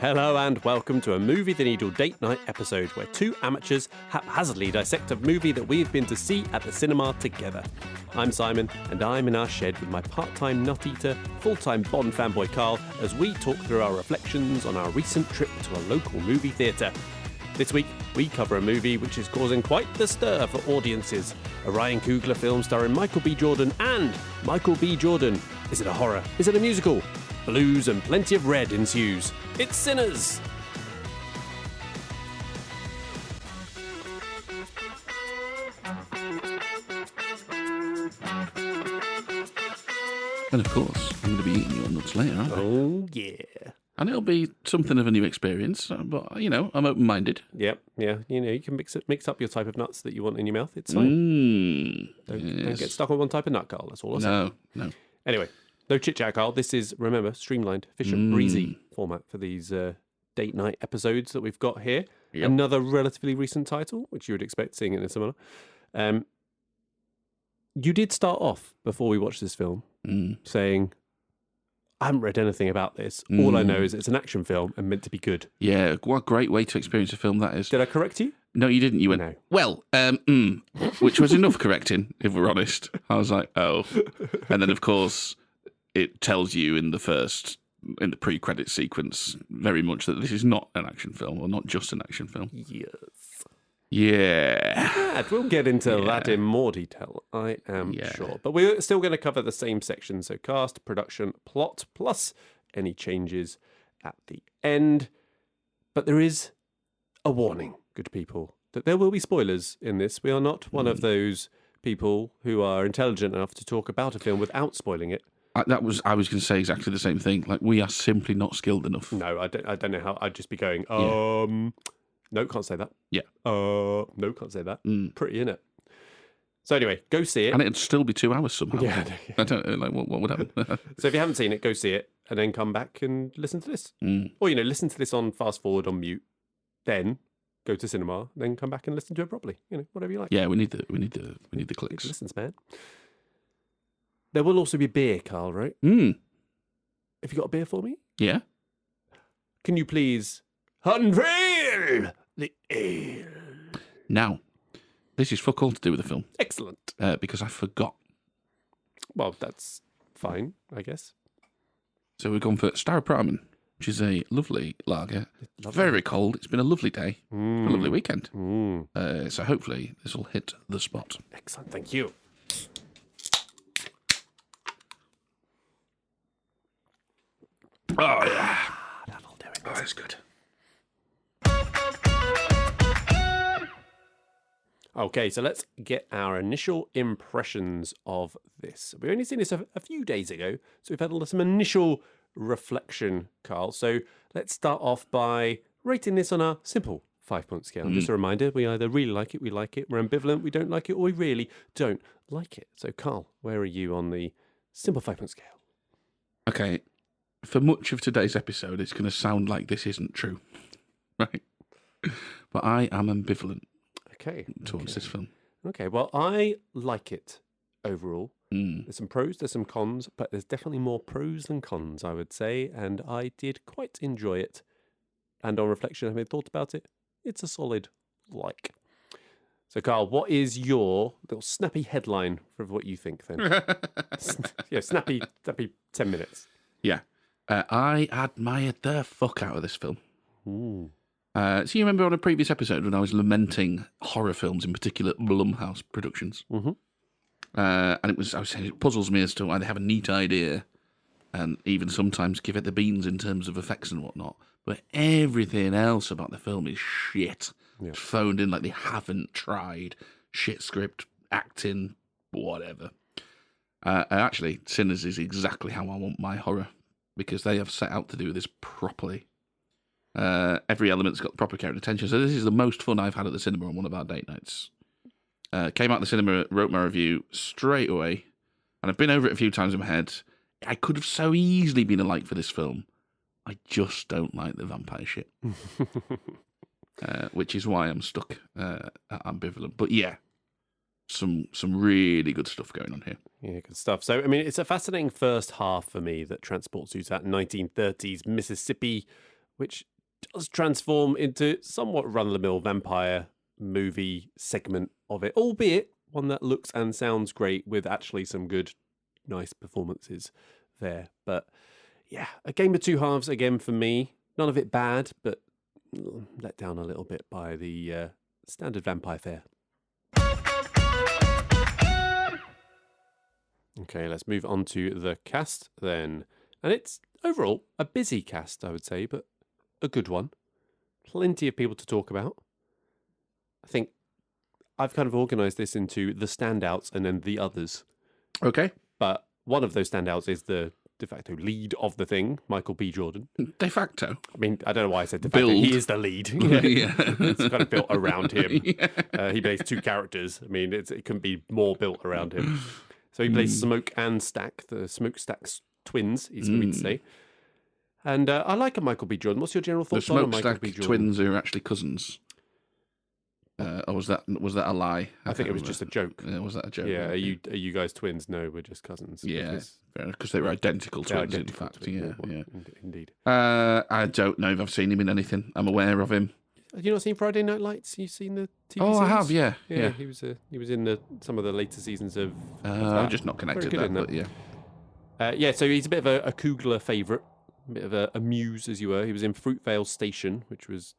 Hello and welcome to a Movie the Needle date night episode where two amateurs haphazardly dissect a movie that we've been to see at the cinema together. I'm Simon and I'm in our shed with my part-time nut eater, full-time Bond fanboy Carl as we talk through our reflections on our recent trip to a local movie theatre. This week, we cover a movie which is causing quite the stir for audiences. A Ryan Coogler film starring Michael B. Jordan and Michael B. Jordan. Is it a horror? Is it a musical? Blues and plenty of red ensues. It's Sinners! And of course, I'm going to be eating your nuts later, aren't I? Oh, yeah. And it'll be something of a new experience, but, you know, I'm open-minded. Yep, yeah. You know, you can mix up your type of nuts that you want in your mouth. It's fine. Don't get stuck on one type of nut, Carl. That's all I say. No. Anyway, no chit-chat, Carl. This is, remember, streamlined, efficient, breezy format for these date night episodes that we've got here. Yep. Another relatively recent title, which you would expect seeing it in cinema. You did start off, before we watched this film, saying, I haven't read anything about this. All I know is it's an action film and meant to be good. Yeah, what a great way to experience a film that is. Did I correct you? No, you didn't. You went, no. Well, which was enough correcting, if we're honest. I was like, oh. And then, of course, it tells you in the pre-credit sequence very much that this is not an action film, or not just an action film. Yes. Yeah. We'll get into that in more detail, I am sure. But we're still going to cover the same section. So cast, production, plot, plus any changes at the end. But there is a warning, good people, that there will be spoilers in this. We are not one of those people who are intelligent enough to talk about a film without spoiling it. I was going to say exactly the same thing. Like, we are simply not skilled enough. No, I don't know how. I'd just be going, no, can't say that. Yeah. No, can't say that. Pretty, innit? So anyway, go see it. And it'd still be 2 hours somehow. Yeah. I don't know, like, what would happen? So if you haven't seen it, go see it and then come back and listen to this. Or, listen to this on fast forward on mute, then go to cinema, then come back and listen to it properly. Whatever you like. Yeah, we need the clicks. Listens, man. There will also be beer, Carl, right? Have you got a beer for me? Yeah. Can you please unveil the ale? Now, this is fuck all to do with the film. Excellent. Because I forgot. Well, that's fine, I guess. So we've gone for Staropramen, which is a lovely lager. Lovely. Very cold. It's been a lovely day. A lovely weekend. So hopefully this will hit the spot. Excellent. Thank you. Oh, yeah. That'll do it. Oh, that's good. Okay, so let's get our initial impressions of this. We've only seen this a few days ago, so we've had some initial reflection, Carl. So let's start off by rating this on a simple 5-point scale. Just a reminder, we either really like it, we like it, we're ambivalent, we don't like it, or we really don't like it. So, Carl, where are you on the simple 5-point scale? Okay. For much of today's episode, it's going to sound like this isn't true, right? But I am ambivalent towards this film. Okay, well, I like it overall. There's some pros, there's some cons, but there's definitely more pros than cons, I would say, and I did quite enjoy it. And on reflection, having thought about it, it's a solid like. So, Carl, what is your little snappy headline for what you think, then? Yeah, snappy 10 minutes. Yeah. I admired the fuck out of this film. So you remember on a previous episode when I was lamenting horror films, in particular Blumhouse productions? And I was saying it puzzles me as to why they have a neat idea and even sometimes give it the beans in terms of effects and whatnot. But everything else about the film is shit. Yeah. It's phoned in like they haven't tried. Shit script, acting, whatever. Actually, Sinners is exactly how I want my horror, because they have set out to do this properly. Every element's got proper care and attention. So this is the most fun I've had at the cinema on one of our date nights. Came out of the cinema, wrote my review straight away, and I've been over it a few times in my head. I could have so easily been a like for this film. I just don't like the vampire shit. Which is why I'm stuck at ambivalent. But yeah, some really good stuff going on here. Yeah, good stuff. So, I mean, it's a fascinating first half for me that transports you to that 1930s Mississippi, which does transform into somewhat run-of-the-mill vampire movie segment of it, albeit one that looks and sounds great with actually some good, nice performances there. But yeah, a game of two halves again for me. None of it bad, but let down a little bit by the standard vampire fare. Okay, let's move on to the cast then. And it's overall a busy cast, I would say, but a good one. Plenty of people to talk about. I think I've kind of organised this into the standouts and then the others. Okay. But one of those standouts is the de facto lead of the thing, Michael B. Jordan. De facto? I mean, I don't know why I said de facto. Build. He is the lead. Yeah. It's kind of built around him. Yeah. He plays two characters. I mean, it couldn't be more built around him. So he plays Smoke and Stack, the Smokestack's twins, he's for me to say. And I like a Michael B. Jordan. What's your general thoughts on Michael B. Smokestack Jordan? twins are actually cousins. Or was that a lie? I think it was just a joke. Was that a joke? Yeah, are you guys twins? No, we're just cousins. Yeah, because they were identical twins, in fact. Twins. Yeah. Indeed. I don't know if I've seen him in anything. I'm aware of him. Have you not seen Friday Night Lights? You seen the TV series? I have, yeah. He was in some of the later seasons of I'm just not connected to that, but yeah. So he's a bit of a Coogler favourite, a bit of a muse, as you were. He was in Fruitvale Station, which was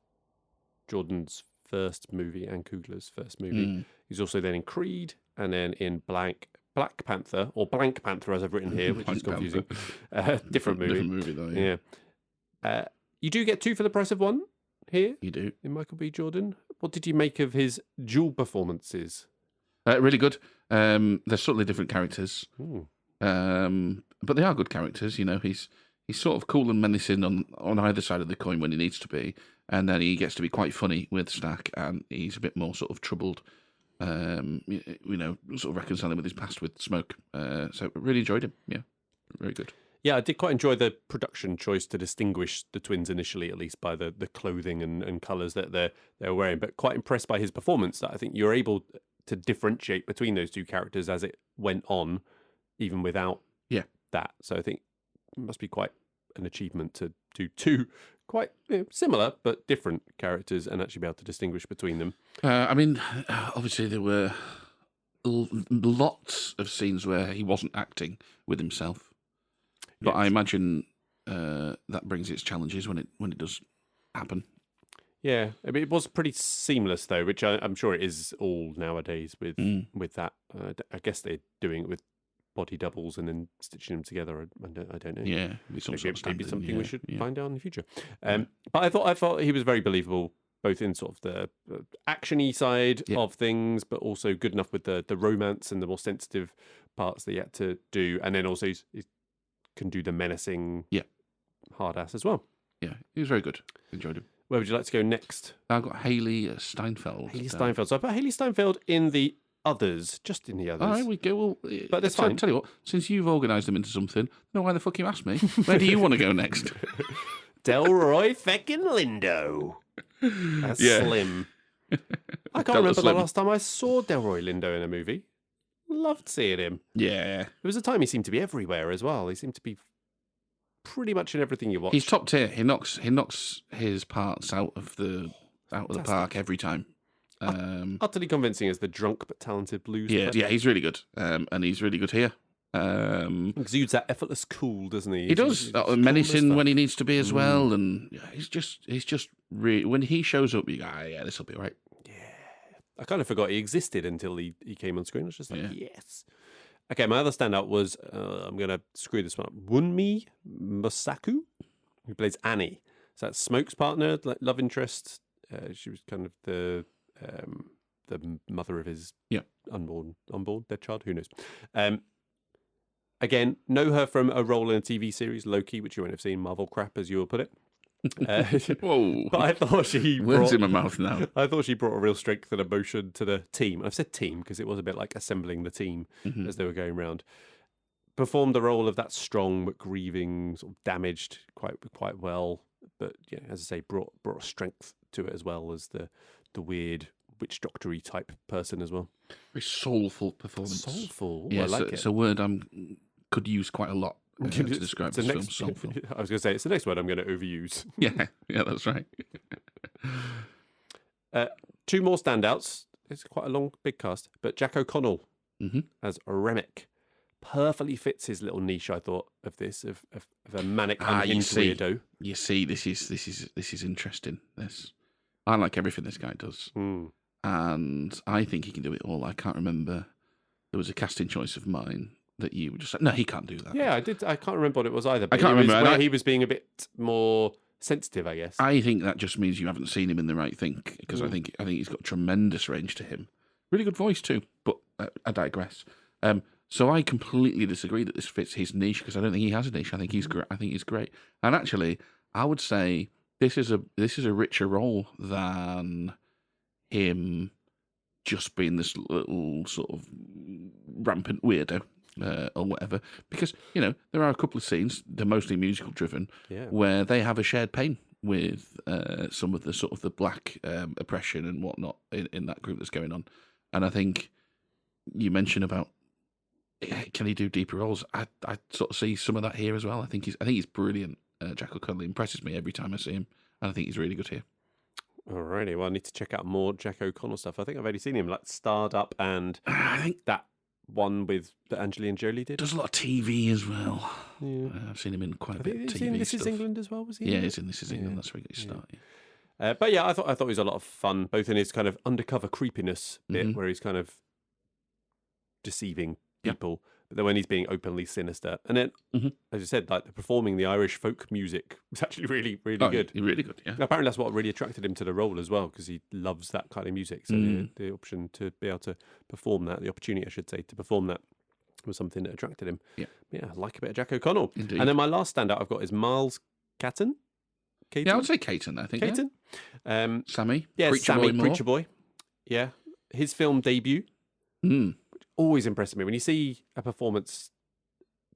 Jordan's first movie and Coogler's first movie. He's also then in Creed, and then in Black Panther, or Blank Panther, as I've written here, which is confusing. Different movie. Different movie, though, yeah. You do get two for the price of one here. You do. In Michael B. Jordan. What did you make of his dual performances? Really good. They're subtly different characters. But they are good characters. You know, he's sort of cool and menacing on either side of the coin when he needs to be, and then he gets to be quite funny with Stack, and he's a bit more sort of troubled. Sort of reconciling with his past with Smoke. So I really enjoyed him. Yeah, very good. Yeah, I did quite enjoy the production choice to distinguish the twins initially, at least by the clothing and colours that they're wearing. But quite impressed by his performance. That I think you're able to differentiate between those two characters as it went on, even without that. So I think it must be quite an achievement to do two quite similar but different characters and actually be able to distinguish between them. I mean, obviously there were lots of scenes where he wasn't acting with himself, but I imagine that brings its challenges when it does happen. Yeah, I mean, it was pretty seamless though, which I'm sure it is all nowadays with that. I guess they're doing it with body doubles and then stitching them together. I don't know. Yeah, maybe something we should find out in the future. Yeah. But I thought he was very believable, both in sort of the action-y side of things, but also good enough with the romance and the more sensitive parts that he had to do, and then also he can do the menacing, hard ass as well. Yeah, he was very good. Enjoyed him. Where would you like to go next? I've got Haley Steinfeld. So I put Haley Steinfeld in the others, just in the others. All right, we go. Well, but that's fine. Tell you what, since you've organised them into something, I don't know why the fuck you asked me. Where do you want to go next? Delroy feckin' Lindo. That's slim. I can't remember the last time I saw Delroy Lindo in a movie. Loved seeing him. Yeah. There was a time he seemed to be everywhere as well. He seemed to be pretty much in everything you watch. He's top tier. He knocks his parts out of the park every time. Utterly convincing as the drunk but talented blues player. Yeah, he's really good. And he's really good here. Exudes that effortless cool, doesn't he? He does. Menacing when he needs to be as well. And he's just really, when he shows up, you go, this will be all right. Yeah. I kind of forgot he existed until he came on screen. I was just like, yes. Okay, my other standout was, I'm going to screw this one up, Wunmi Mosaku, who plays Annie. So that's Smoke's partner, like love interest. She was kind of the mother of his unborn dead child. Who knows? Again, know her from a role in a TV series, Loki, which you won't have seen, Marvel crap, as you will put it. Whoa! But I thought she words in my mouth now. I thought she brought a real strength and emotion to the team. I've said team because it was a bit like assembling the team as they were going around. Performed the role of that strong but grieving, sort of damaged quite well. But yeah, as I say, brought a strength to it as well as the weird witch doctor-y type person as well. Very soulful performance. Soulful. Yeah, I like it. It's a word could use quite a lot to describe this film. Song film. I was going to say, it's the next word I'm going to overuse. Yeah, that's right. 2 more standouts. It's quite a long, big cast. But Jack O'Connell as Remick perfectly fits his little niche, I thought, of this, of a manic, unhinged weirdo. You see, this is interesting. I like everything this guy does. And I think he can do it all. I can't remember. There was a casting choice of mine that you were just like, no, he can't do that. Yeah, I did. I can't remember what it was either. But I can't remember. Where he was being a bit more sensitive, I guess. I think that just means you haven't seen him in the right thing, because I think he's got tremendous range to him. Really good voice too, but I digress. So I completely disagree that this fits his niche, because I don't think he has a niche. I think he's great. And actually, I would say this is a richer role than him just being this little sort of rampant weirdo or whatever. Because there are a couple of scenes, they're mostly musical driven, where they have a shared pain with some of the sort of the black oppression and whatnot in that group that's going on. And I think you mentioned about, can he do deeper roles? I sort of see some of that here as well. I think he's brilliant. Jack O'Connell impresses me every time I see him, and I think he's really good here. Alrighty, well, I need to check out more Jack O'Connell stuff. I think I've only seen him like Starred Up, and I think that one that Angelina Jolie did. Does a lot of TV as well. Yeah. I've seen him in quite a bit of TV seen This stuff. Is England as well, was he? Yeah, he's in This Is England. That's where he got his start. But yeah, I thought he was a lot of fun, both in his kind of undercover creepiness bit, where he's kind of deceiving people, but then when he's being openly sinister. And then, as you said, like performing the Irish folk music was actually really, really good. Really good, yeah. Apparently that's what really attracted him to the role as well, because he loves that kind of music. So the option to be able to perform that, the opportunity, I should say, to perform that was something that attracted him. Yeah, I like a bit of Jack O'Connell. Indeed. And then my last standout I've got is Miles Caton. Yeah, I would say Caton, I think. Caton? Yeah. Sammy? Yeah, Sammy, Boy Preacher Boy. Yeah. His film debut. Always impressed me. When you see a performance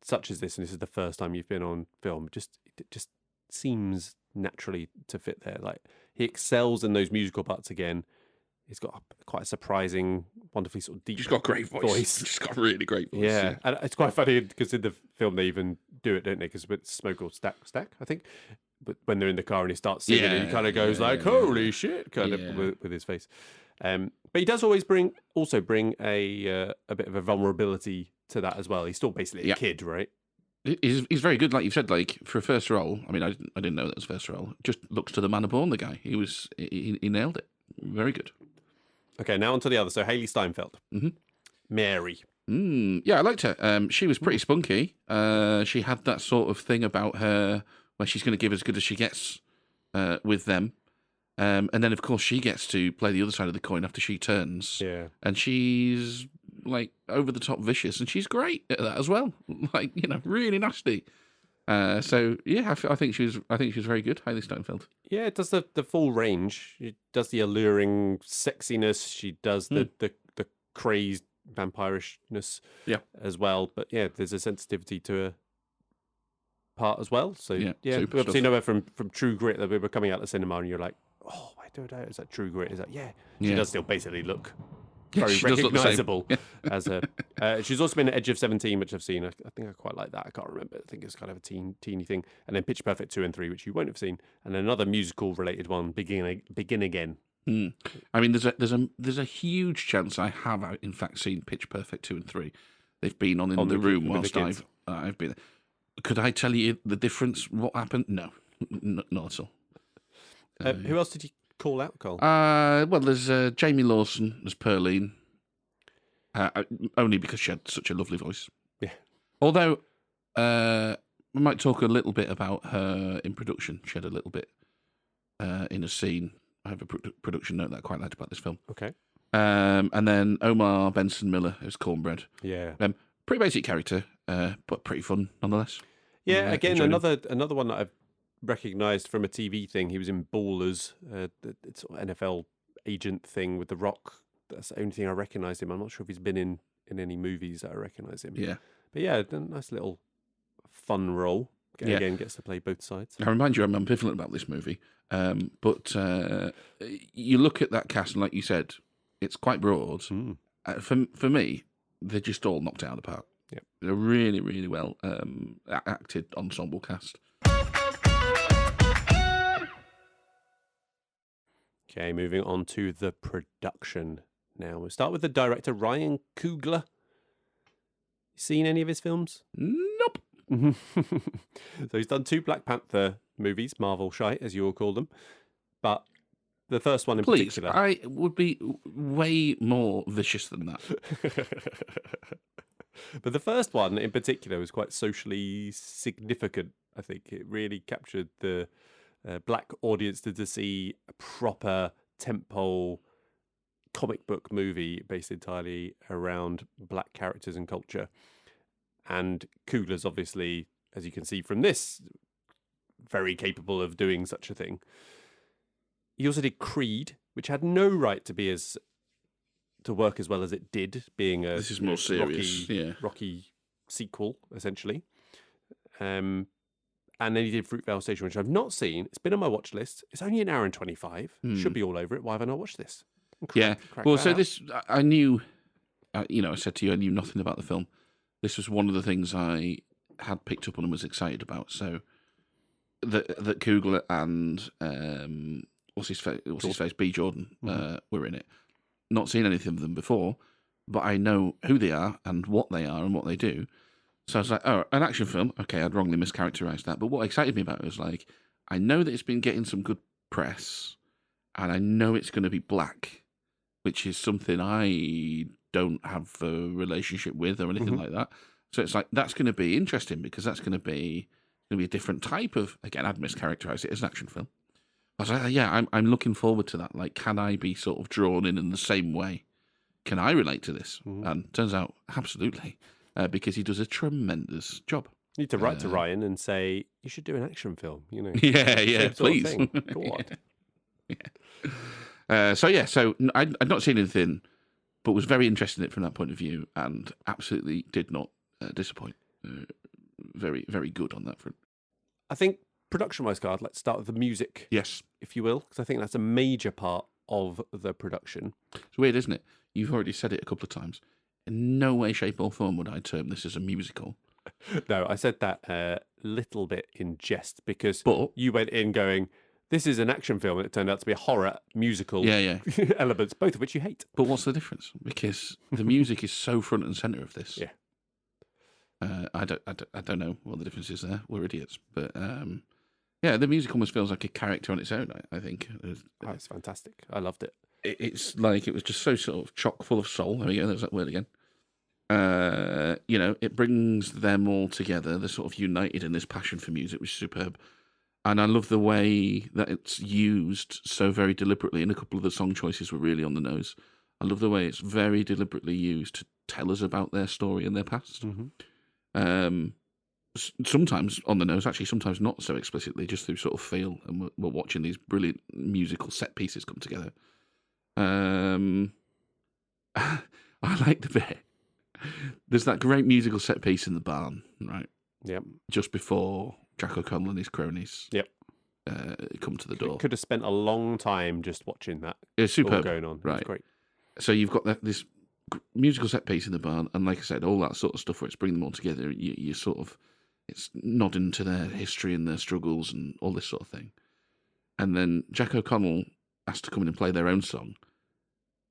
such as this, and this is the first time you've been on film, it just seems naturally to fit there. Like, he excels in those musical parts again. He's got quite a surprising, wonderfully sort of deep. He's got a great voice. He's got a really great voice. Yeah, and it's quite funny because in the film they even do it, don't they? Because with Smoke or Stack, I think. But when they're in the car and he starts singing, he kind of goes "Holy shit!" kind of with his face. But he does always bring a bit of a vulnerability to that as well. He's still basically a kid, right? He's very good, like you've said. Like for a first role, I mean, I didn't know that was first role. Just looks to the manner born. The guy, he nailed it. Very good. Okay, now on to the other. So Haley Steinfeld, Mary. Yeah, I liked her. She was pretty spunky. She had that sort of thing about her where she's going to give as good as she gets with them. And then, of course, she gets to play the other side of the coin after she turns. Yeah. And she's, like, over-the-top vicious, and she's great at that as well. Like, really nasty. So, yeah, I think she was very good, Hailey Steinfeld. Yeah, it does the full range. She does the alluring sexiness. She does the crazed vampirishness as well. But, yeah, there's a sensitivity to her part as well. So, we obviously know her from True Grit, that we were coming out of the cinema, and you're like, oh, I don't know, is that True Grit? Is that, she does still basically look very recognisable as her. She's also been in Edge of 17, which I've seen. I think I quite like that. I can't remember. I think it's kind of a teeny thing. And then Pitch Perfect 2 and 3, which you won't have seen. And another musical-related one, Begin Again. I mean, there's a huge chance I have, in fact, seen Pitch Perfect 2 and 3. They've been on in the room whilst I've been there. Could I tell you the difference, what happened? No, not at all. Who else did you call out, Carl? Well, there's Jamie Lawson as Pearline, only because she had such a lovely voice. Yeah. Although, we might talk a little bit about her in production. She had a little bit in a scene. I have a production note that I quite liked about this film. Okay. And then Omar Benson Miller as Cornbread. Yeah. Pretty basic character, but pretty fun nonetheless. Yeah, again, another one that I've recognised from a TV thing. He was in Ballers, the sort of NFL agent thing with The Rock. That's the only thing I recognised him. I'm not sure if he's been in any movies that I recognise him. Yeah. But yeah, a nice little fun role. Again, gets to play both sides. I remind you, I'm ambivalent about this movie. But you look at that cast, and like you said, it's quite broad. For me, they're just all knocked out of the park. Yep. A really, really well acted ensemble cast. Okay, moving on to the production now. We'll start with the director, Ryan Coogler. Seen any of his films? Nope. So he's done 2 Black Panther movies, Marvel shite, as you all call them. But the first one in particular... I would be way more vicious than that. But the first one in particular was quite socially significant, I think. It really captured the black audience to see a proper tentpole comic book movie based entirely around black characters and culture. And Coogler's obviously, as you can see from this, very capable of doing such a thing. He also did Creed, which had no right to work as well as it did, being a this is more serious, Rocky sequel, essentially. And then he did Fruitvale Station, which I've not seen. It's been on my watch list. It's only an hour and 25. Should be all over it. Why have I not watched this? Crack well, so out. this, I knew, I said to you, I knew nothing about the film. This was one of the things I had picked up on and was excited about. So that Coogler and what's his face, B. Jordan, were in it. Not seen anything of them before, but I know who they are and what they are and what they do. So I was like, oh, an action film. Okay, I'd wrongly mischaracterised that. But what excited me about it was like, I know that it's been getting some good press, and I know it's going to be black, which is something I don't have a relationship with or anything like that. So it's like, that's going to be interesting because that's going to be a different type of, again, I'd mischaracterise it as an action film. I was like, yeah, I'm looking forward to that. Like, can I be sort of drawn in the same way? Can I relate to this? And turns out, absolutely, because he does a tremendous job. You need to write to Ryan and say, you should do an action film, Yeah, please. Go on. So I'd not seen anything, but was very interested in it from that point of view, and absolutely did not disappoint. Very, very good on that front. I think production-wise, Card, let's start with the music. Yes. If you will, because I think that's a major part of the production. It's weird, isn't it? You've already said it a couple of times. In no way, shape or form would I term this as a musical. No, I said that a little bit in jest because But you went in going, this is an action film, and it turned out to be a horror musical elements, both of which you hate. But what's the difference? Because the music is so front and centre of this. Yeah. I don't know what the difference is there. We're idiots. But the music almost feels like a character on its own, I think. It's fantastic. I loved it. It's like it was just so sort of chock full of soul. There we go, there's that word again. It brings them all together. They're sort of united in this passion for music, which is superb. And I love the way that it's used so very deliberately. And a couple of the song choices were really on the nose. I love the way it's very deliberately used to tell us about their story and their past. Sometimes on the nose, actually, sometimes not so explicitly, just through sort of feel. And we're watching these brilliant musical set pieces come together. I like the bit. There's that great musical set piece in the barn, right? Yep. Just before Jack O'Connell and his cronies come to the door. Could have spent a long time just watching that. It's superb. All going on. Right. It's great. So you've got this musical set piece in the barn, and like I said, all that sort of stuff where it's bringing them all together. You sort of, it's nodding to their history and their struggles and all this sort of thing. And then Jack O'Connell has to come in and play their own song.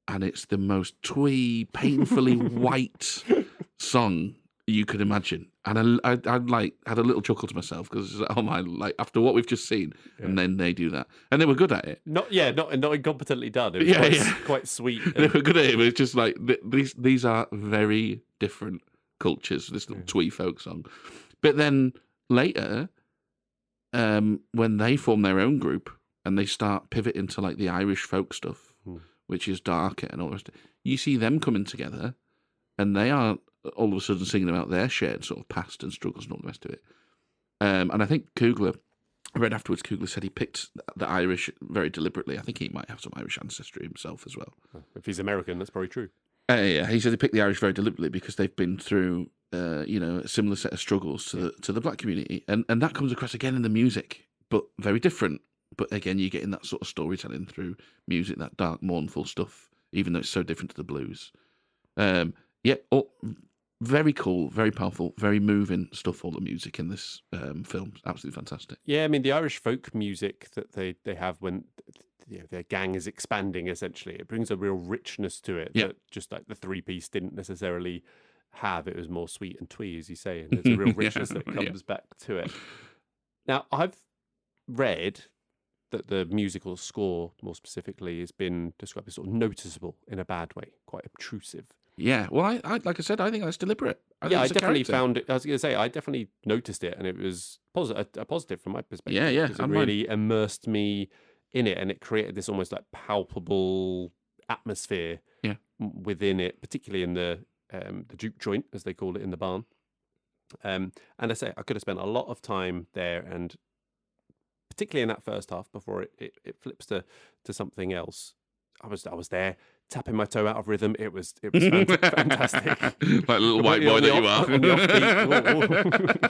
And it's the most twee, painfully white song you could imagine. And I like had a little chuckle to myself because oh my, like after what we've just seen, and then they do that, and they were good at it. Not incompetently done. It was quite sweet. They were good at it. It's just like these are very different cultures. This little twee folk song, but then later, when they form their own group and they start pivoting to like the Irish folk stuff, which is darker and all the rest, you see them coming together, and they are all of a sudden singing about their shared sort of past and struggles and all the rest of it. And I think Coogler, I read afterwards, Coogler said he picked the Irish very deliberately. I think he might have some Irish ancestry himself as well. If he's American, that's probably true. He said he picked the Irish very deliberately because they've been through, a similar set of struggles to the black community. And that comes across again in the music, but very different. But again, you're getting that sort of storytelling through music, that dark, mournful stuff, even though it's so different to the blues. very cool, very powerful, very moving stuff. All the music in this film is absolutely fantastic. Yeah, I mean, the Irish folk music that they have when their gang is expanding, essentially, it brings a real richness to it that just like the three-piece didn't necessarily have. It was more sweet and twee, as you say, and there's a real richness that comes back to it. Now, I've read that the musical score, more specifically, has been described as sort of noticeable in a bad way, quite obtrusive. Yeah, well, I like I said, I think that's deliberate. I definitely found it. I was going to say, I definitely noticed it, and it was a positive from my perspective. Yeah, because it really immersed me in it, and it created this almost like palpable atmosphere within it, particularly in the juke joint, as they call it in the barn. And I say I could have spent a lot of time there, and particularly in that first half before it flips to something else. I was there tapping my toe out of rhythm. It was fantastic. Like a little white boy that you are. On the offbeat.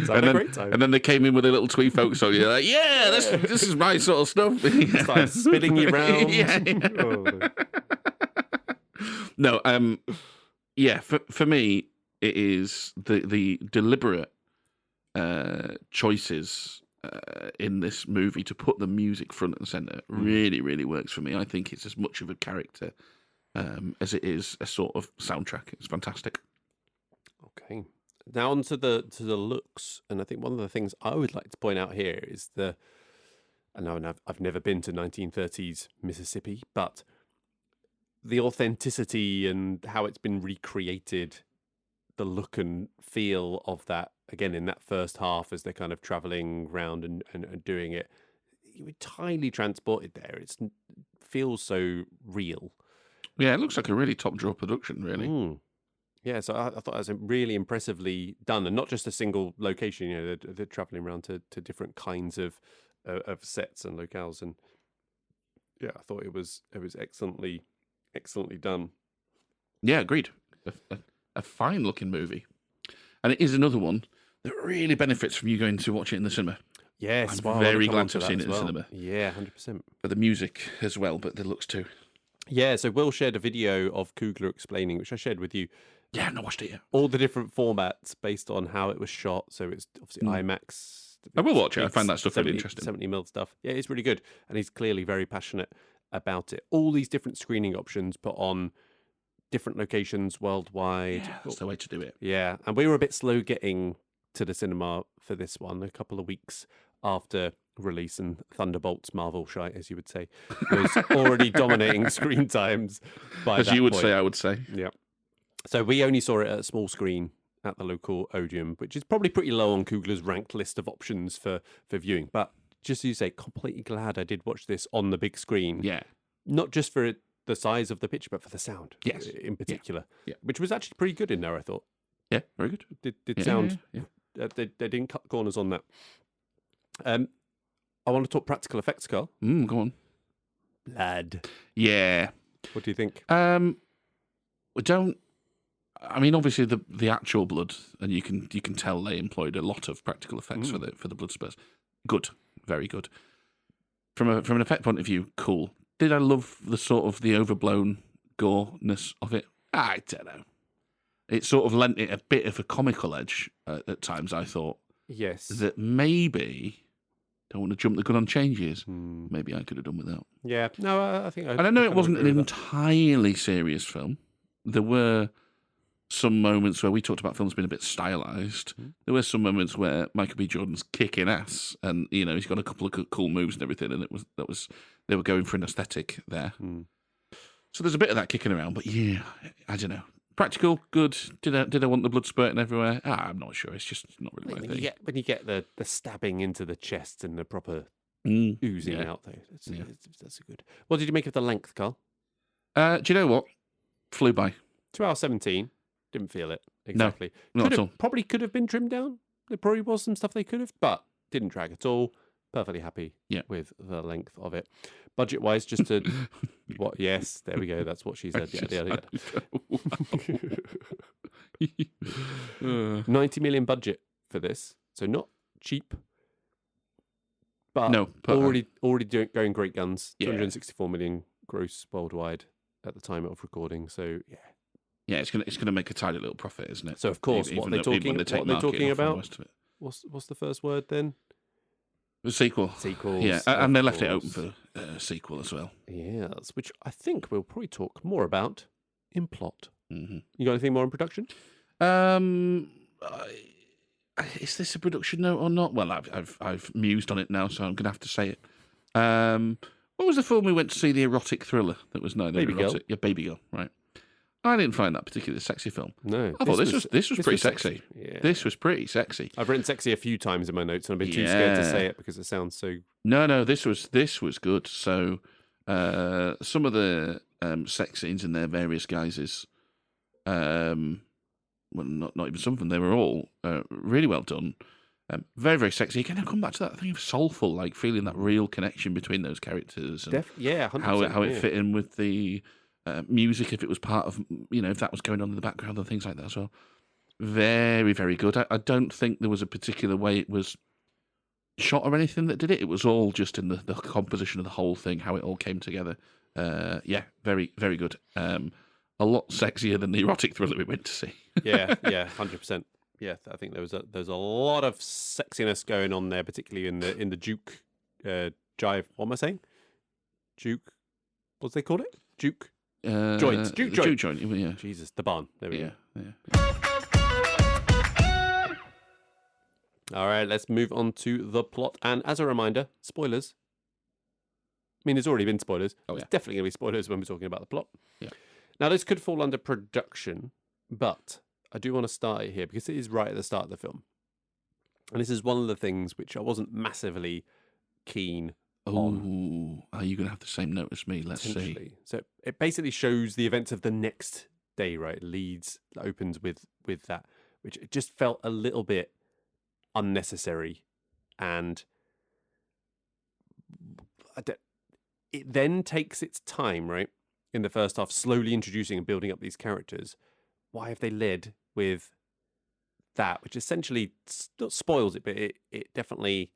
So and, then, great time. And then they came in with a little twee folk song. You're like, yeah, this is my sort of stuff. Started spinning you round. No, for me, it is the deliberate choices in this movie to put the music front and center really, really works for me. I think it's as much of a character as it is a sort of soundtrack. It's fantastic. Okay. Now on to the looks, and I think one of the things I would like to point out here is I've never been to 1930s Mississippi, but the authenticity and how it's been recreated, the look and feel of that, again, in that first half as they're kind of traveling around and doing it, you were entirely transported there. It feels so real. Yeah, it looks like a really top drawer production, really. Yeah, so I thought that was really impressively done, and not just a single location. You know, they're traveling around to different kinds of sets and locales, and yeah, I thought it was excellently done. Yeah, agreed. A fine looking movie, and it is another one that really benefits from you going to watch it in the cinema. Yes, I'm very glad to have seen it in the cinema. Yeah, 100%. But the music as well, but the looks too. Yeah, so Will shared a video of Coogler explaining, which I shared with you. Yeah, I've not watched it yet. All the different formats based on how it was shot. So it's obviously IMAX. I will watch it. I find that stuff really interesting. 70mm stuff. Yeah, it's really good. And he's clearly very passionate about it. All these different screening options put on different locations worldwide. Yeah, that's the way to do it. Yeah, and we were a bit slow getting to the cinema for this one, a couple of weeks after release, and Thunderbolt's Marvel shite, as you would say, was already dominating screen times by as that you would point. say, I would say. Yeah. So we only saw it at a small screen at the local Odeon, which is probably pretty low on Coogler's ranked list of options for viewing. But just as you say, completely glad I did watch this on the big screen. Yeah. Not just for the size of the picture, but for the sound. Yes. In particular. Yeah. Which was actually pretty good in there, I thought. Yeah, very good. Did sound. Yeah. They didn't cut corners on that. I want to talk practical effects, Carl. Go on. Lad. Yeah. What do you think? We don't. I mean, obviously the actual blood, and you can tell they employed a lot of practical effects for the blood spurts. Good, very good. From an effect point of view, cool. Did I love the sort of the overblown goreness of it? I don't know. It sort of lent it a bit of a comical edge at times. I thought. Yes. That maybe. Don't want to jump the gun on changes. Maybe I could have done without. Yeah. No, I think. And I know it wasn't an entirely serious film. There were some moments where we talked about films being a bit stylized. There were some moments where Michael B. Jordan's kicking ass, and he's got a couple of cool moves and everything, and they were going for an aesthetic there. So there's a bit of that kicking around, but yeah, I don't know. Practical, good. Did I want the blood spurting everywhere? I'm not sure. It's just not really my thing. When you get the stabbing into the chest and the proper oozing out, though, that's a good. What did you make of the length, Carl? Do you know what? Flew by. 2:17. Didn't feel it exactly. No, not at all. Probably could have been trimmed down. There probably was some stuff they could have, but didn't drag at all. Perfectly happy with the length of it. Budget-wise, just to what? Yes, there we go. That's what she said. Yeah. 90 million budget for this, so not cheap, but already going great guns. 264 million gross worldwide at the time of recording. So yeah, Yeah, it's gonna make a tidy little profit, isn't it? So of course, what are they talking about? What's the first word then? The sequel. Sequels. Yeah, and they left it open for a sequel as well. Yes, which I think we'll probably talk more about in plot. Mm-hmm. You got anything more in production? Is this a production note or not? Well, I've mused on it now, so I'm gonna have to say it. What was the film we went to see? The erotic thriller that was Baby Girl. Yeah, Baby Girl. Right. I didn't find that particularly a sexy film. No, I thought this was pretty sexy. Yeah. This was pretty sexy. I've written sexy a few times in my notes, and I've been too scared to say it because it sounds so. No, this was good. So, some of the sex scenes in their various guises, well, not even some of them. They were all really well done. Very, very sexy. Again, I'll come back to that thing of soulful, like feeling that real connection between those characters. And 100%, how it fit in with the music, if it was part of, if that was going on in the background and things like that as well. Very, very good. I don't think there was a particular way it was shot or anything that did it. It was all just in the composition of the whole thing, how it all came together. Yeah, very, very good. A lot sexier than the erotic thriller we went to see. yeah, 100%. Yeah, I think there's a lot of sexiness going on there, particularly in the Duke jive. What am I saying? Duke. What do they call it? Duke. Joint. Duke joint. Duke joint. Yeah. Jesus, the barn. There we go. Yeah. All right, let's move on to the plot. And as a reminder, spoilers. I mean, there's already been spoilers. Oh, yeah. There's definitely going to be spoilers when we're talking about the plot. Yeah. Now, this could fall under production, but I do want to start it here because it is right at the start of the film. And this is one of the things which I wasn't massively keen on. Oh, are you going to have the same note as me? Let's see. So it basically shows the events of the next day, right? Opens with that, which it just felt a little bit unnecessary. And it then takes its time, right? In the first half, slowly introducing and building up these characters. Why have they led with that, which essentially spoils it, but it definitely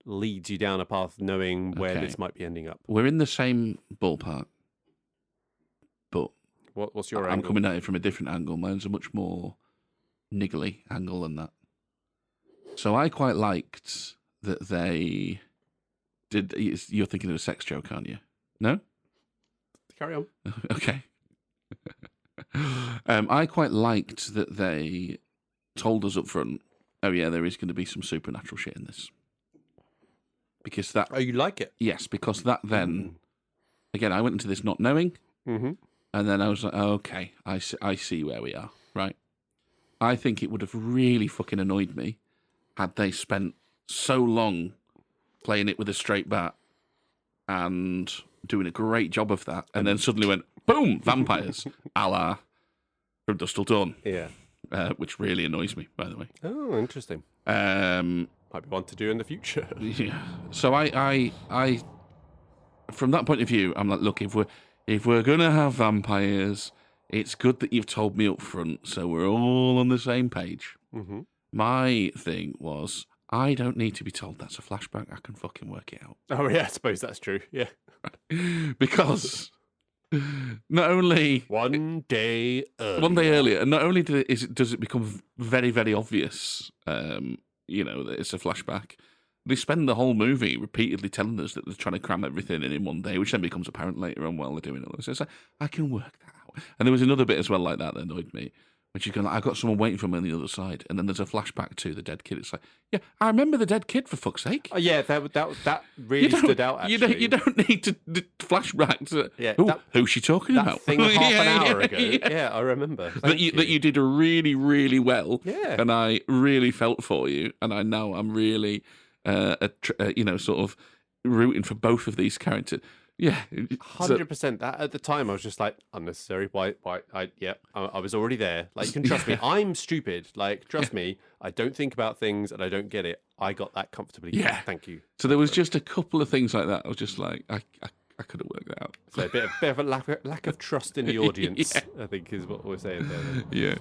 leads you down a path knowing where this might be ending up. We're in the same ballpark, but what's your I'm angle? coming at it from a different angle. Mine's a much more niggly angle than that. So I quite liked that they did. You're thinking of a sex joke, aren't you? No? Carry on. Okay. I quite liked that they told us up front, oh yeah, there is going to be some supernatural shit in this. Because that... Oh, you like it? Yes, because that then... Again, I went into this not knowing, and then I was like, oh, okay, I see where we are, right? I think it would have really fucking annoyed me had they spent so long playing it with a straight bat and doing a great job of that, and then suddenly went, boom, vampires, a la From Dusk Till Dawn. Yeah. Which really annoys me, by the way. Oh, interesting. Might be one to do in the future. Yeah. So I from that point of view, I'm like, look, if we're gonna have vampires, it's good that you've told me up front, so we're all on the same page. Mm-hmm. My thing was, I don't need to be told that's a flashback. I can fucking work it out. Oh yeah, I suppose that's true. Yeah. Because not only one day earlier, and not only does it become very, very obvious, that it's a flashback. They spend the whole movie repeatedly telling us that they're trying to cram everything in one day, which then becomes apparent later on while they're doing it. So it's like, I can work that out. And there was another bit as well like that annoyed me, which is going, I've got someone waiting for me on the other side, and then there's a flashback to the dead kid. It's like, yeah, I remember the dead kid, for fuck's sake. Oh, yeah, that really stood out, actually. You don't need to flashback to, who's she talking that about? Thing half an hour ago. Yeah, I rember. That you did really, really well. Yeah. And I really felt for you, and I know I'm really, sort of rooting for both of these characters. Yeah, 100%. That at the time, I was just like, unnecessary. Why? I was already there. Like, you can trust me. I'm stupid. Like, trust me. I don't think about things, and I don't get it. I got that comfortably. Yeah, thank you. So there was just a couple of things like that. I was just like, I could have worked that out. So a bit of a lack of trust in the audience, I think, is what we're saying there. Yeah.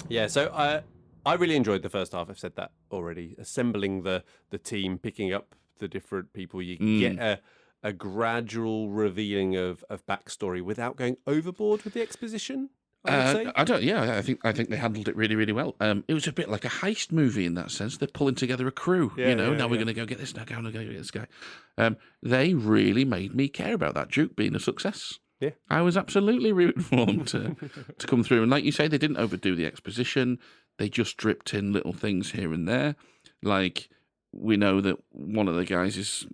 Yeah. So I really enjoyed the first half. I've said that already. Assembling the team, picking up the different people, you can get a gradual revealing of backstory without going overboard with the exposition. I would say. I don't. Yeah, I think they handled it really, really well. It was a bit like a heist movie in that sense. They're pulling together a crew. Yeah, Now we're going to go get this. Now we're going to go get this guy. They really made me care about that Duke being a success. Yeah, I was absolutely rooting for them to come through. And like you say, they didn't overdo the exposition. They just dripped in little things here and there. Like we know that one of the guys his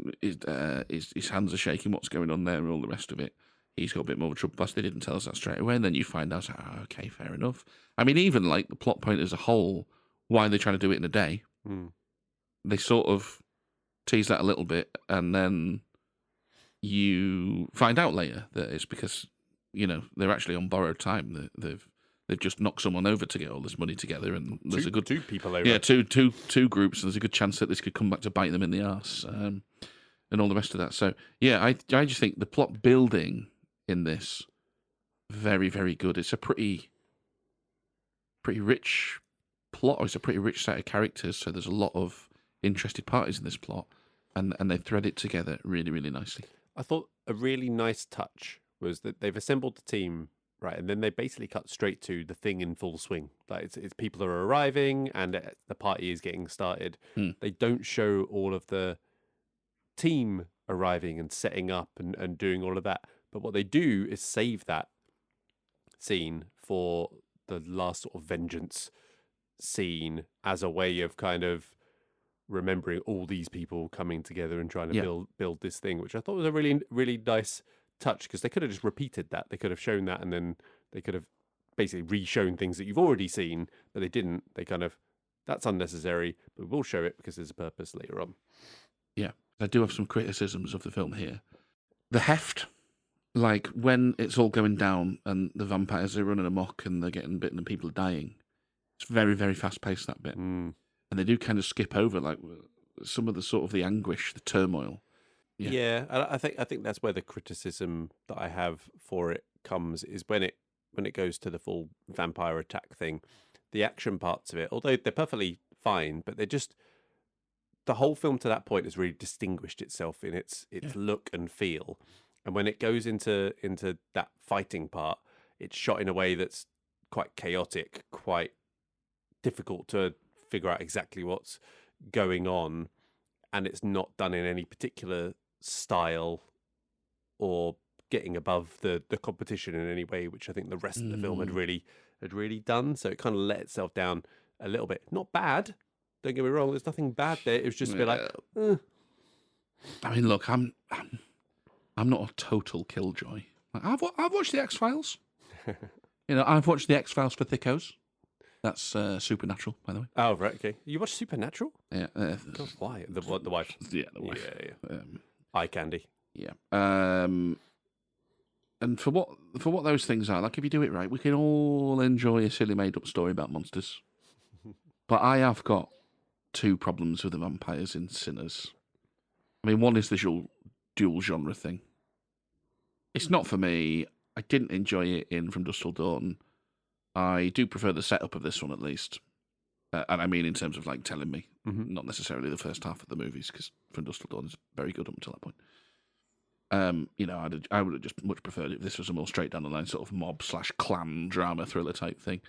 hands are shaking. What's going on there? And all the rest of it. He's got a bit more of a trouble. Plus, they didn't tell us that straight away. And then you find out, okay, fair enough. I mean, even like the plot point as a whole, why they're trying to do it in a day, they sort of tease that a little bit. And then you find out later that it's because, they're actually on borrowed time. They've just knocked someone over to get all this money together. And there's two people over. Yeah, two groups. And there's a good chance that this could come back to bite them in the arse and all the rest of that. So, yeah, I just think the plot building in this very, very good. It's a pretty rich plot. It's a pretty rich set of characters, so there's a lot of interested parties in this plot, and they thread it together really, really nicely. I thought a really nice touch was that they've assembled the team, right, and then they basically cut straight to the thing in full swing. Like it's people are arriving and the party is getting started. They don't show all of the team arriving and setting up and doing all of that. But what they do is save that scene for the last sort of vengeance scene as a way of kind of remembering all these people coming together and trying to build this thing, which I thought was a really, really nice touch, because they could have just repeated that. They could have shown that, and then they could have basically re-shown things that you've already seen, but they didn't. They kind of, that's unnecessary, but we'll show it because there's a purpose later on. Yeah, I do have some criticisms of the film here. The heft. Like, when it's all going down and the vampires are running amok and they're getting bitten and people are dying, it's very, very fast-paced, that bit. And they do kind of skip over, like, some of the sort of the anguish, the turmoil. Yeah, I think that's where the criticism that I have for it comes, is when it goes to the full vampire attack thing. The action parts of it, although they're perfectly fine, but they're just... The whole film to that point has really distinguished itself in its look and feel. And when it goes into that fighting part, it's shot in a way that's quite chaotic, quite difficult to figure out exactly what's going on. And it's not done in any particular style or getting above the competition in any way, which I think the rest of the film had really done. So it kind of let itself down a little bit. Not bad, don't get me wrong. There's nothing bad there. It was just a bit like, I mean, look, I'm not a total killjoy. I've watched the X-Files. I've watched the X-Files for thickos. That's Supernatural, by the way. Oh, right, okay. You watched Supernatural? Yeah. God, why? The wife? Yeah, the wife. Yeah. Eye candy. Yeah. And for what those things are, like, if you do it right, we can all enjoy a silly made-up story about monsters. But I have got two problems with the vampires in Sinners. I mean, one is the dual genre thing. It's not for me. I didn't enjoy it in From Dusk Till Dawn. I do prefer the setup of this one, at least. And I mean in terms of, like, telling me, not necessarily the first half of the movies, because From Dusk Till Dawn is very good up until that point. I would have just much preferred it if this was a more straight down the line sort of mob/clan drama thriller type thing.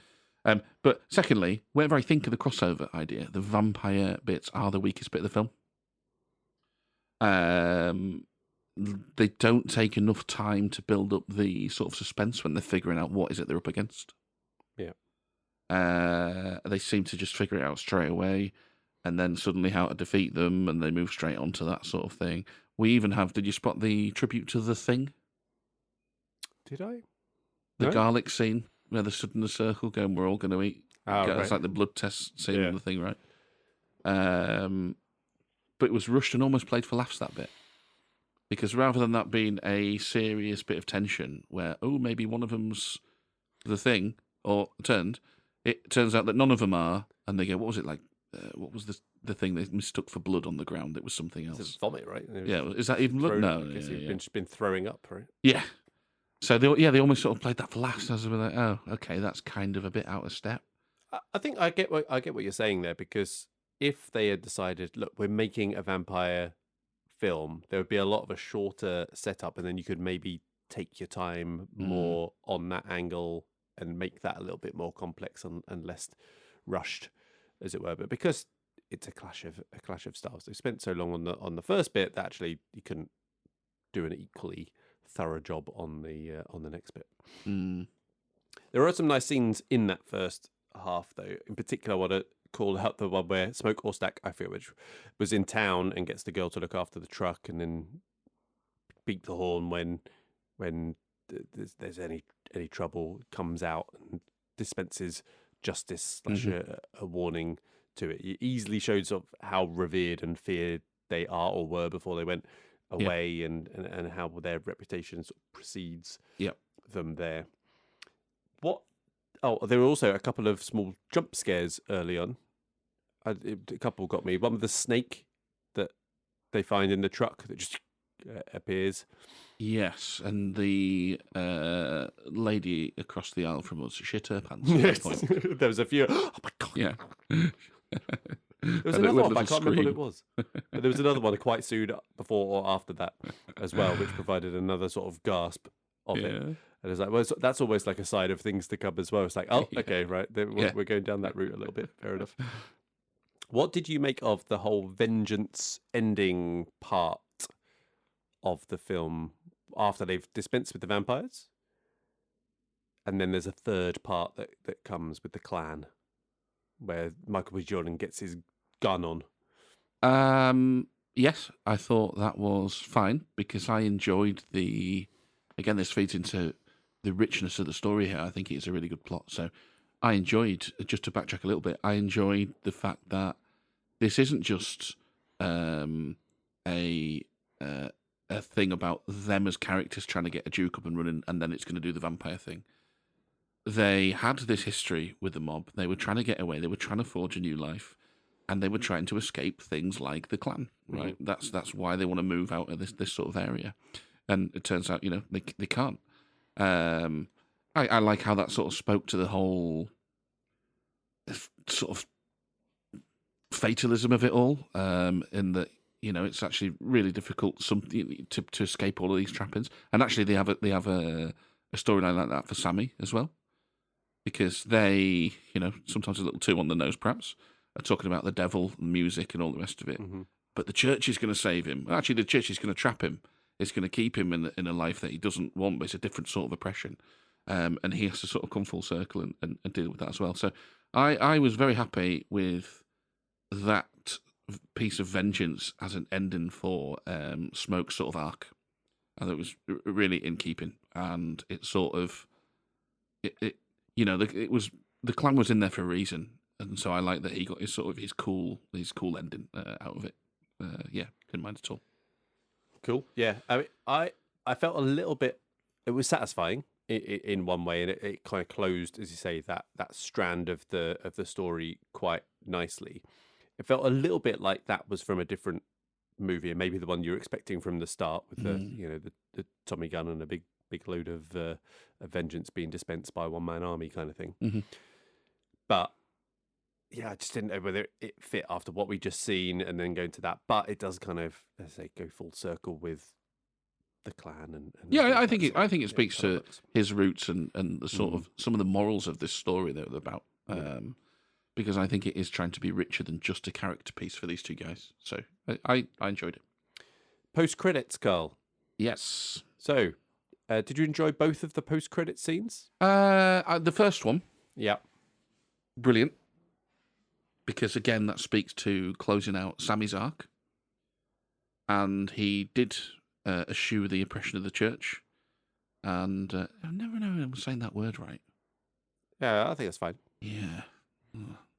But secondly, whenever I think of the crossover idea, the vampire bits are the weakest bit of the film. They don't take enough time to build up the sort of suspense when they're figuring out what is it they're up against. Yeah. They seem to just figure it out straight away, and then suddenly how to defeat them, and they move straight on to that sort of thing. We even have, did you spot the tribute to The Thing? Did I? The garlic scene, where they stood in a circle going, we're all going to eat. Oh, it's like the blood test scene on The Thing, right? But it was rushed and almost played for laughs, that bit. Because rather than that being a serious bit of tension where, maybe one of them's The Thing, or turned, it turns out that none of them are, and they go, what was it like? What was the thing they mistook for blood on the ground? It was something else. It's vomit, right? Yeah, is that even blood? No. He's been throwing up, right? Yeah. So they almost sort of played that for laughs. I was like, oh, okay, that's kind of a bit out of step. I think I get what you're saying there, because if they had decided, look, we're making a vampire film, there would be a lot of a shorter setup, and then you could maybe take your time more on that angle and make that a little bit more complex and less rushed, as it were. But because it's a clash of styles, they spent so long on the first bit that actually you couldn't do an equally thorough job on the next bit. There are some nice scenes in that first half, though. In particular, I want to call out the one where Smoke or Stack, I feel, which was in town and gets the girl to look after the truck and then beat the horn when there's any trouble, comes out and dispenses justice / a warning to it. It easily shows sort of how revered and feared they are or were before they went away, and how their reputation sort of precedes them there. There were also a couple of small jump scares early on. A couple got me. One with the snake that they find in the truck that just appears. Yes, and the lady across the aisle from us shit her pants at that point. There was a few. Oh my God. Yeah. There was another one, but I can't remember what it was. But there was another one quite soon before or after that as well, which provided another sort of gasp of it. And it's like, well, that's almost like a sign of things to come as well. It's like, okay, right, we're going down that route a little bit. Fair enough. What did you make of the whole vengeance ending part of the film after they've dispensed with the vampires? And then there's a third part that comes with the clan, where Michael B. Jordan gets his gun on. Yes, I thought that was fine because I enjoyed again, this feeds into the richness of the story here. I think it's a really good plot. So I enjoyed, just to backtrack a little bit, I enjoyed the fact that this isn't just a thing about them as characters trying to get a Duke up and running, and then it's going to do the vampire thing. They had this history with the mob. They were trying to get away. They were trying to forge a new life, and they were trying to escape things like the clan. Right? That's why they want to move out of this sort of area. And it turns out, they can't. I like how that sort of spoke to the whole sort of fatalism of it all. In that, it's actually really difficult to escape all of these trappings. And actually, they have a storyline like that for Sammy as well, because they, sometimes a little too on the nose, perhaps, are talking about the devil, and music, and all the rest of it. But the church is going to save him. Actually, the church is going to trap him. It's going to keep him in a life that he doesn't want, but it's a different sort of oppression. And he has to sort of come full circle and deal with that as well. So I was very happy with that piece of vengeance as an ending for Smoke's sort of arc. I thought it was really in keeping, and it sort of, it was, the clan was in there for a reason, and so I like that he got his cool ending out of it. Didn't mind at all. Cool. Yeah, I mean, I felt a little bit. It was satisfying in one way, and it kind of closed, as you say, that strand of the story quite nicely. It felt a little bit like that was from a different movie, and maybe the one you were expecting from the start, with the Tommy gun and a big load of vengeance being dispensed by a one-man army kind of thing. But yeah, I just didn't know whether it fit after what we just seen and then go into that. But it does kind of, as I say, go full circle with the clan and I think it speaks to his roots and the sort of some of the morals of this story that they're about. Because I think it is trying to be richer than just a character piece for these two guys. So I enjoyed it. Post-credits, Carl. Yes. So, did you enjoy both of the post-credit scenes? The first one. Yeah. Brilliant. Because, again, that speaks to closing out Sammy's arc. And he did eschew the oppression of the church. And I never know if I'm saying that word right. Yeah, I think that's fine. Yeah.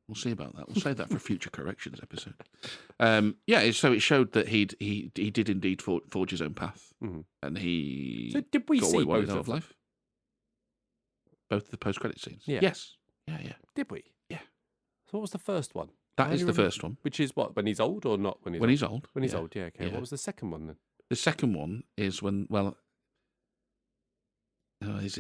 We'll see about that. We'll save that for a future corrections episode. So it showed that he did indeed forge his own path. And he So did we got see what he both wanted out of of life? Both the post-credit scenes? Yeah. Yes. Yeah. Did we? Yeah. So what was the first one? That is the first one. Which is what? When he's old or not? When he's old. When he's old, yeah, okay. Yeah. What was the second one then? The second one is when, is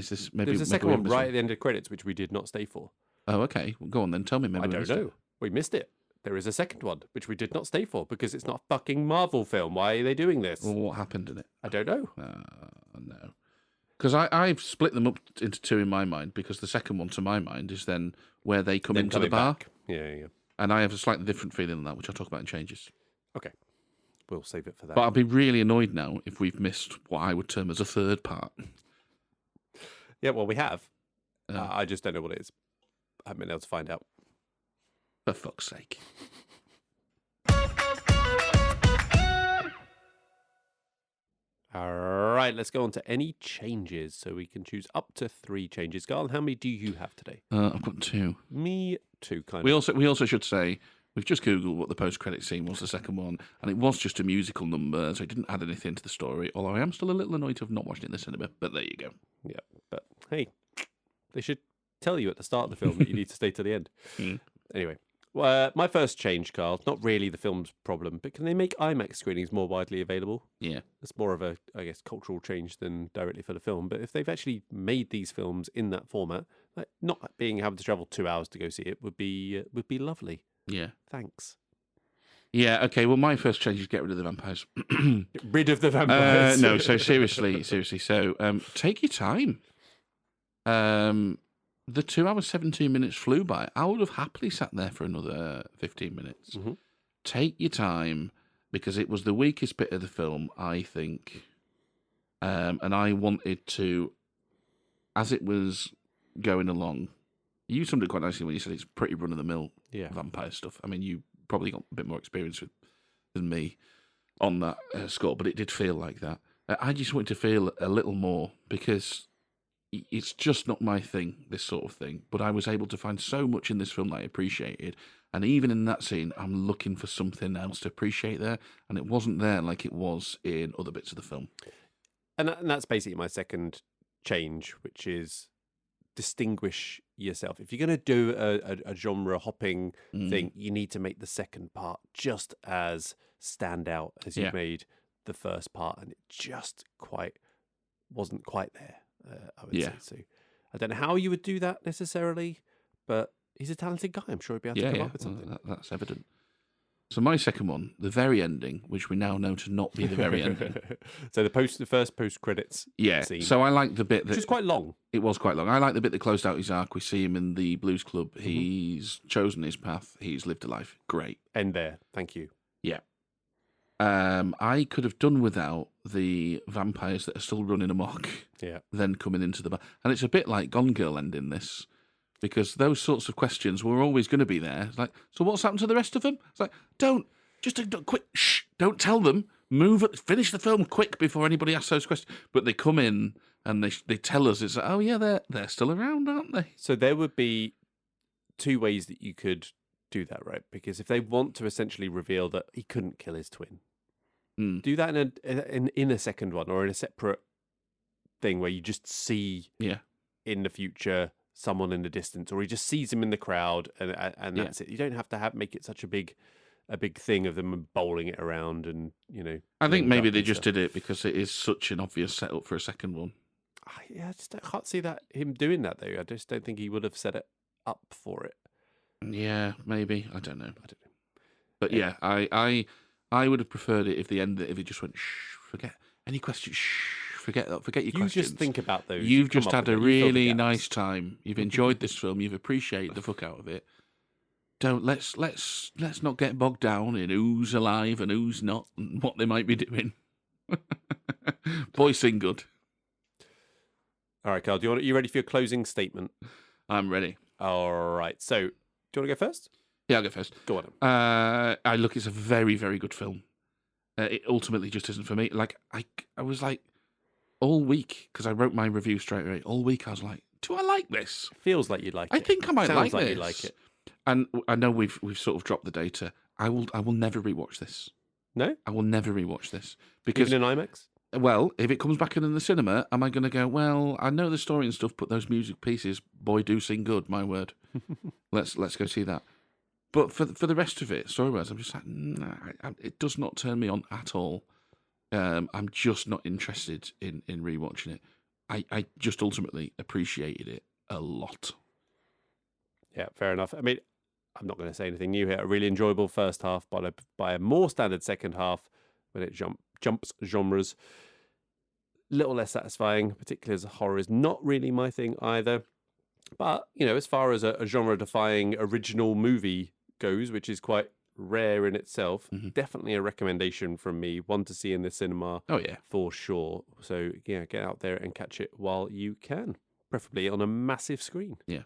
this maybe... There's a second one right at the end of credits, which we did not stay for. Oh, okay. Well, go on then. Tell me. Maybe I don't know. We missed it. There is a second one, which we did not stay for because it's not a fucking Marvel film. Why are they doing this? Well, what happened in it? I don't know. No. Because I've split them up into two in my mind, because the second one, to my mind, is then where they come into the bar. Back. Yeah. And I have a slightly different feeling on that, which I'll talk about in changes. Okay. We'll save it for that. But I'll be really annoyed now if we've missed what I would term as a third part. Yeah, well, we have. I just don't know what it is. I haven't been able to find out. For fuck's sake. All right, let's go on to any changes. So we can choose up to 3 changes. Carl, how many do you have today? I've got 2. Me too, kind of. We also should say, we've just Googled what the post-credit scene was, the second one, and it was just a musical number, so it didn't add anything to the story, although I am still a little annoyed to have not watched it in the cinema, but there you go. Yeah, but hey, they should tell you at the start of the film that you need to stay to the end. Anyway, my first change, Carl, not really the film's problem, but can they make IMAX screenings more widely available? Yeah. It's more of a, I guess, cultural change than directly for the film. But if they've actually made these films in that format, like not being able to travel 2 hours to go see it would be lovely. Yeah. Thanks. Yeah, okay, well, my first change is get rid of the vampires. Get rid of the vampires. No, so seriously. So take your time. The 2 hours, 17 minutes flew by. I would have happily sat there for another 15 minutes. Mm-hmm. Take your time, because it was the weakest bit of the film, I think. And I wanted to, as it was going along, you summed it quite nicely when you said it's pretty run-of-the-mill vampire stuff. I mean, you probably got a bit more experience than me on that score, but it did feel like that. I just wanted to feel a little more, because it's just not my thing, this sort of thing. But I was able to find so much in this film that I appreciated. And even in that scene, I'm looking for something else to appreciate there. And it wasn't there like it was in other bits of the film. And that's basically my second change, which is distinguish yourself. If you're going to do a genre hopping thing, you need to make the second part just as stand out as you made the first part. And it just wasn't quite there. I would say. So I don't know how you would do that necessarily, but he's a talented guy. I'm sure he'd be able to come up with something. Well, that's evident. So my second one, the very ending, which we now know to not be the very ending. So the first post credits scene. So I like the bit that, which was quite long. It was quite long. I like the bit that closed out his arc. We see him in the blues club. He's chosen his path. He's lived a life. Great. End there. Thank you. Yeah. I could have done without the vampires that are still running amok. Yeah. Then coming into the bar. And it's a bit like Gone Girl ending this, because those sorts of questions were always going to be there. It's like, so what's happened to the rest of them? It's like, don't quick, shh, don't tell them. Finish the film quick before anybody asks those questions. But they come in and they tell us, it's like, oh yeah, they're still around, aren't they? So there would be 2 ways that you could do that, right? Because if they want to essentially reveal that he couldn't kill his twin, do that in a second one, or in a separate thing where you just see in the future someone in the distance, or he just sees him in the crowd, and that's it. You don't have to make it such a big thing of them bowling it around, and I think maybe they just did it because it is such an obvious setup for a second one. I can't see him doing that though. I just don't think he would have set it up for it. Yeah, maybe. I don't know. But yeah, I would have preferred it if it just went, shh, forget any questions, shh, forget your questions. You just think about those. You've just had a really nice time. You've enjoyed this film. You've appreciated the fuck out of it. Let's not get bogged down in who's alive and who's not and what they might be doing. Boy, sing good. All right, Carl, you ready for your closing statement? I'm ready. All right. So, do you want to go first? Yeah, I'll go first. Go on. It's a very, very good film. It ultimately just isn't for me. Like, I was like, all week, because I wrote my review straight away, all week I was like, do I like this? Feels like you like it. I think I might Sounds like like this. you like it. And I know we've sort of dropped the data. I will never rewatch this. No? I will never rewatch this. Because, even in IMAX? Well, if it comes back in the cinema, am I going to go, well, I know the story and stuff, but those music pieces, boy, do sing good, my word. Let's go see that. But for the rest of it, story-wise, I'm just like, nah, it does not turn me on at all. I'm just not interested in rewatching it. I just ultimately appreciated it a lot. Yeah, fair enough. I mean, I'm not going to say anything new here. A really enjoyable first half, by a more standard second half when it jumps genres. little less satisfying, particularly as horror is not really my thing either. But, as far as a genre-defying original movie goes, which is quite rare in itself, definitely a recommendation from me, one to see in the cinema. Oh, yeah. For sure. So, yeah, get out there and catch it while you can, preferably on a massive screen. Yeah.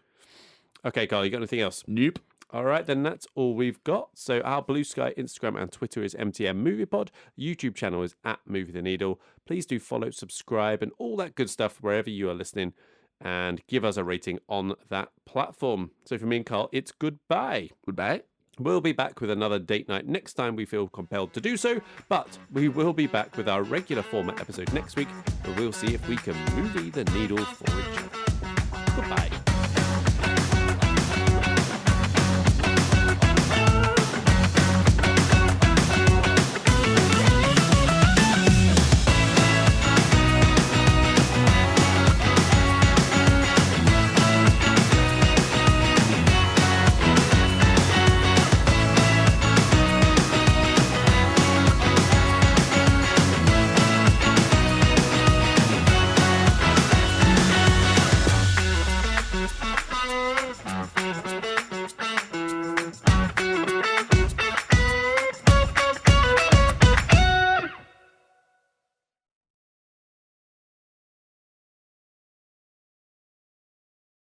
Okay, Carl, you got anything else? Nope. All right, then that's all we've got. So our Bluesky, Instagram and Twitter is MTN MoviePod. YouTube channel is at Movie the Needle. Please do follow, subscribe, and all that good stuff wherever you are listening, and give us a rating on that platform. So for me and Carl, it's goodbye. Goodbye. We'll be back with another date night next time we feel compelled to do so, but we will be back with our regular format episode next week, where we'll see if we can movie the needle for each other. Goodbye.